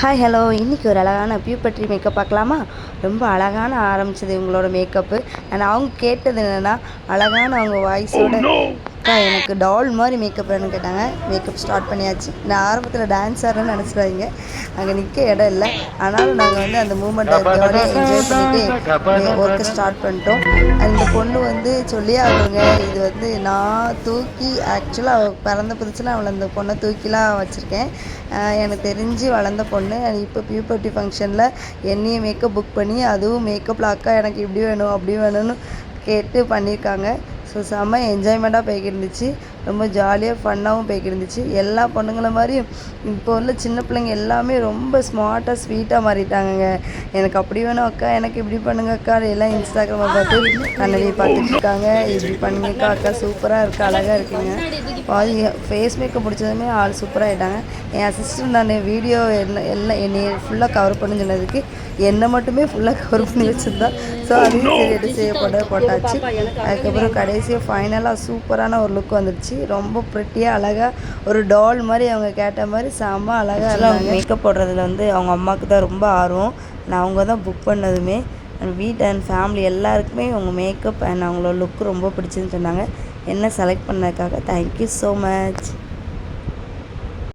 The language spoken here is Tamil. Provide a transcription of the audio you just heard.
ஹாய் ஹலோ இன்றைக்கி ஒரு அழகான பியூபர்ட்டி மேக்கப் பார்க்கலாமா? ரொம்ப அழகான ஆரம்பிச்சது இவங்களோட மேக்கப்பு. அண்ட் அவங்க கேட்டது என்னென்னா, அழகான அவங்க வாய்ஸோட அக்கா எனக்கு டால் மாதிரி மேக்கப் வேணும்னு கேட்டாங்க. மேக்கப் ஸ்டார்ட் பண்ணியாச்சு. நான் ஆரம்பத்தில் டான்ஸ் ஆடுறேன்னு நினச்சிடாதீங்க, அங்கே நிற்க இடம் இல்லை. ஆனாலும் நாங்கள் வந்து அந்த மூமெண்ட்டை ஜாலியாக என்ஜாய் பண்ணிவிட்டு ஒர்க்கை ஸ்டார்ட் பண்ணிட்டோம். அந்த பொண்ணு வந்து சொல்லியே ஆகுங்க, இது வந்து நான் தூக்கி ஆக்சுவலாக அவள் பிறந்த புதுசில் அவளை அந்த பொண்ணை தூக்கிலாம் வச்சுருக்கேன். எனக்கு தெரிஞ்சு வளர்ந்த பொண்ணு. இப்போ பியூபர்ட்டி ஃபங்க்ஷனில் என்னையும் மேக்கப் புக் பண்ணி, அதுவும் மேக்கப்பில் அக்கா எனக்கு இப்படி வேணும் அப்படி வேணும்னு கேட்டு பண்ணியிருக்காங்க. ஸோ செம்ம என்ஜாய்மெண்ட்டாக போய்க்கிருந்துச்சு. ரொம்ப ஜாலியாக ஃபன்னாகவும் போய்க்கிருந்துச்சு. எல்லா பொண்ணுங்களை மாதிரியும் இப்போ உள்ள சின்ன பிள்ளைங்க எல்லாமே ரொம்ப ஸ்மார்ட்டாக ஸ்வீட்டாக மாறிட்டாங்கங்க. எனக்கு அப்படி வேணும் அக்கா, எனக்கு இப்படி பண்ணுங்க அக்கா, எல்லாம் இன்ஸ்டாகிராமை பார்த்து கண்ணாடி பார்த்துட்ருக்காங்க. இப்படி பண்ணுங்கக்கா அக்கா, சூப்பராக இருக்குது, அழகாக இருக்குங்க. பாதி ஃபேஸ் மேக்கப் முடிச்சதுமே ஆள் சூப்பராக ஆகிட்டாங்க. என் அசிஸ்டன்ட் நான் வீடியோ எல்லாம் என்னை ஃபுல்லாக கவர் பண்ணி சொன்னதுக்கு என்னை மட்டுமே ஃபுல்லாக கவர் பண்ணி வச்சுருந்தா. ஸோ அதையும் சரி எடுத்து போட்டாச்சு. அதுக்கப்புறம் கடைசியாக ஃபைனலாக சூப்பரான ஒரு லுக் வந்துடுச்சு. ரொம்ப ப்ரிட்டியாக அழகாக ஒரு டால் மாதிரி அவங்க கேட்ட மாதிரி செம்ம அழகாக இருந்தாங்க. மேக்கப் போடுறதுல வந்து அவங்க அம்மாவுக்கு தான் ரொம்ப ஆர்வம். நான் அவங்க தான் புக் பண்ணதுமே. வீட் அண்ட் ஃபேமிலி எல்லாருக்குமே அவங்க மேக்கப் அண்ட் அவங்களோட லுக் ரொம்ப பிடிச்சின்னு சொன்னாங்க. என்ன செலக்ட் பண்ணதுக்காக தேங்க்யூ ஸோ மச்.